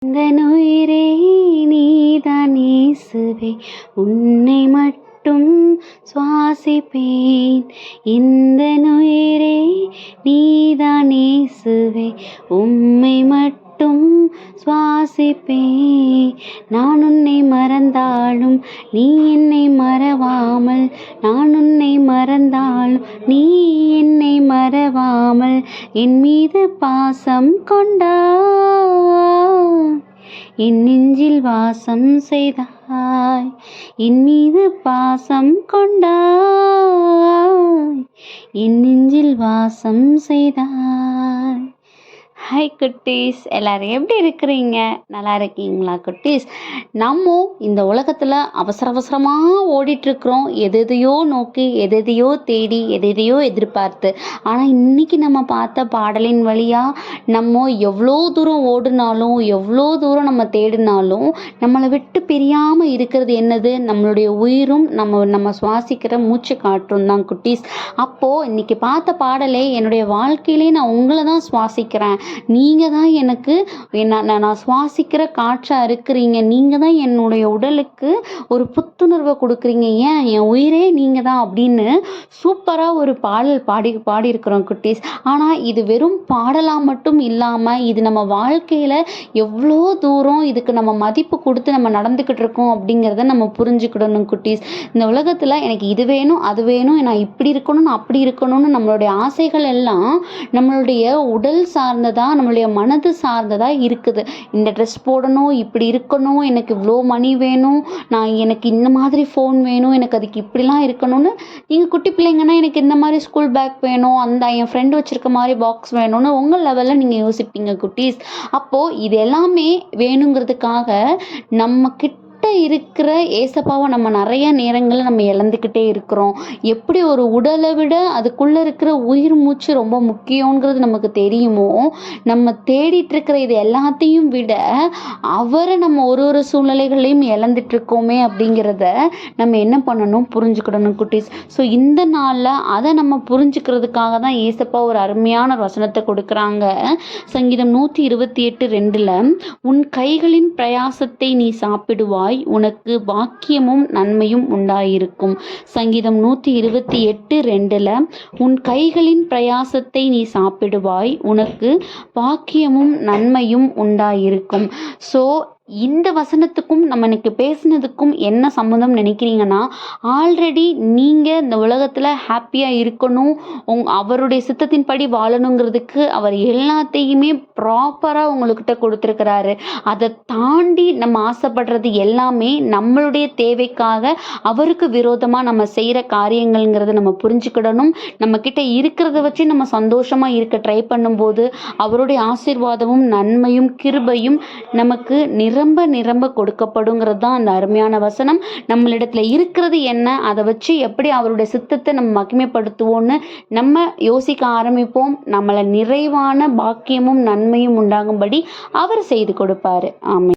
இந்த உயிரே நீதான் இயேசுவே, உன்னை மட்டும் சுவாசிப்பேன். இந்த உயிரே நீதான் இயேசுவே, உம்மை மட்டும் சுவாசிப்பேன். நான் உன்னை மறந்தாலும் நீ என்னை மறவாமல், நான் உன்னை மறந்தாலும் நீ என்னை மறவாமல் என் மீது பாசம் கொண்டாய். என் நெஞ்சில் வாசம் செய்தாய், என் மீது பாசம் கொண்டாய், என் நெஞ்சில் வாசம் செய்தாய். ஹாய் குட்டீஸ், எல்லாரும் எப்படி இருக்கிறீங்க? நல்லா இருக்கீங்களா குட்டீஸ்? நம்ம இந்த உலகத்தில் அவசரமாக ஓடிட்டுருக்குறோம், எதையோ நோக்கி, எதையோ தேடி, எதையோ எதிர்பார்த்து. ஆனால் இன்றைக்கி நம்ம பார்த்த பாடலின் வழியாக நம்ம எவ்வளோ தூரம் ஓடினாலும், எவ்வளோ தூரம் நம்ம தேடினாலும் நம்மளை விட்டு பிரியாமல் இருக்கிறது என்னது? நம்மளுடைய உயிரும் நம்ம சுவாசிக்கிற மூச்சு காற்றும் தான் குட்டீஸ். அப்போது இன்றைக்கி பார்த்த பாடலே என்னுடைய வாழ்க்கையிலே நான் உங்களை தான் சுவாசிக்கிறேன், நீங்கள் தான் எனக்கு நான் சுவாசிக்கிற காற்றாக இருக்கிறீங்க, நீங்கள் தான் என்னுடைய உடலுக்கு ஒரு புத்துணர்வை கொடுக்குறீங்க, ஏன் என் உயிரே நீங்கள் தான் அப்படின்னு சூப்பராக ஒரு பாடல் பாடியிருக்கிறோம் குட்டீஸ். ஆனால் இது வெறும் பாடலாக மட்டும் இல்லாமல் இது நம்ம வாழ்க்கையில் எவ்வளோ தூரம் இதுக்கு நம்ம மதிப்பு கொடுத்து நம்ம நடந்துக்கிட்டு இருக்கோம் அப்படிங்கிறத நம்ம புரிஞ்சுக்கிடணும் குட்டீஸ். இந்த உலகத்தில் எனக்கு இது வேணும், அது வேணும், நான் இப்படி இருக்கணும், நான் அப்படி இருக்கணும்னு நம்மளுடைய ஆசைகள் எல்லாம் நம்மளுடைய உடல் சார்ந்ததாக, நம்மளுடைய மனது சார்ந்ததாக இருக்குது. இந்த ட்ரெஸ் போடணும், இப்படி இருக்கணும், எனக்கு இவ்வளோ மணி வேணும், எனக்கு இந்த மாதிரி ஃபோன் வேணும், எனக்கு அதுக்கு இப்படிலாம் இருக்கணும்னு. நீங்கள் குட்டி பிள்ளைங்கன்னா எனக்கு இந்த மாதிரி ஸ்கூல் பேக் வேணும், என் ஃப்ரெண்டு வச்சுருக்க மாதிரி பாக்ஸ் வேணும்னு உங்கள் லெவலில் நீங்கள் யோசிப்பீங்க குட்டீஸ். அப்போது இது எல்லாமே வேணுங்கிறதுக்காக நம்ம கிட்ட இருக்கிற ஏசப்பாவை நம்ம நிறைய நேரங்களில் நம்ம இழந்துக்கிட்டே இருக்கிறோம். எப்படி ஒரு உடலை விட அதுக்குள்ளே இருக்கிற உயிர் மூச்சு ரொம்ப முக்கியங்கிறது நமக்கு தெரியுமோ, நம்ம தேடிட்டு இருக்கிற இது எல்லாத்தையும் விட அவரை நம்ம ஒரு சூழ்நிலைகளையும் இழந்துட்டு இருக்கோமே அப்படிங்கிறத நம்ம என்ன பண்ணணும்? புரிஞ்சுக்கிடணும் குட்டீஸ். ஸோ இந்த நாளில் அதை நம்ம புரிஞ்சுக்கிறதுக்காக தான் ஏசப்பா ஒரு அருமையான வசனத்தை கொடுக்குறாங்க. சங்கீதம் 128:2, உன் கைகளின் பிரயாசத்தை நீ சாப்பிடுவாய், உனக்கு பாக்கியமும் நன்மையும் உண்டாயிருக்கும். சங்கீதம் 128:2, உன் கைகளின் பிரயாசத்தை நீ சாப்பிடுவாய், உனக்கு பாக்கியமும் நன்மையும் உண்டாயிருக்கும். ஸோ இந்த வசனத்துக்கும் நம்ம இன்னைக்கு பேசினதுக்கும் என்ன சம்மந்தம் நினைக்கிறீங்கன்னா, ஆல்ரெடி நீங்கள் இந்த உலகத்தில் ஹாப்பியாக இருக்கணும், அவருடைய சித்தத்தின்படி வாழணுங்கிறதுக்கு அவர் எல்லாத்தையுமே ப்ராப்பராக உங்கள்கிட்ட கொடுத்துருக்கிறாரு. அதை தாண்டி நம்ம ஆசைப்படுறது எல்லாமே நம்மளுடைய தேவைக்காக அவருக்கு விரோதமாக நம்ம செய்கிற காரியங்கள்ங்கிறத நம்ம புரிஞ்சுக்கிடணும். நம்மக்கிட்ட இருக்கிறத வச்சு நம்ம சந்தோஷமாக இருக்க ட்ரை பண்ணும்போது அவருடைய ஆசீர்வாதமும் நன்மையும் கிருபையும் நமக்கு நிரம்ப கொடுக்கப்படுங்கிறது தான் அந்த அருமையான வசனம். நம்மளிடத்துல இருக்கிறது என்ன, அதை வச்சு எப்படி அவருடைய சித்தத்தை நம்ம மகிமைப்படுத்துவோன்னு நம்ம யோசிக்க ஆரம்பிப்போம். நம்மளை நிறைவான பாக்கியமும் நன்மையும் உண்டாகும்படி அவர் செய்து கொடுப்பாரு. ஆமென்.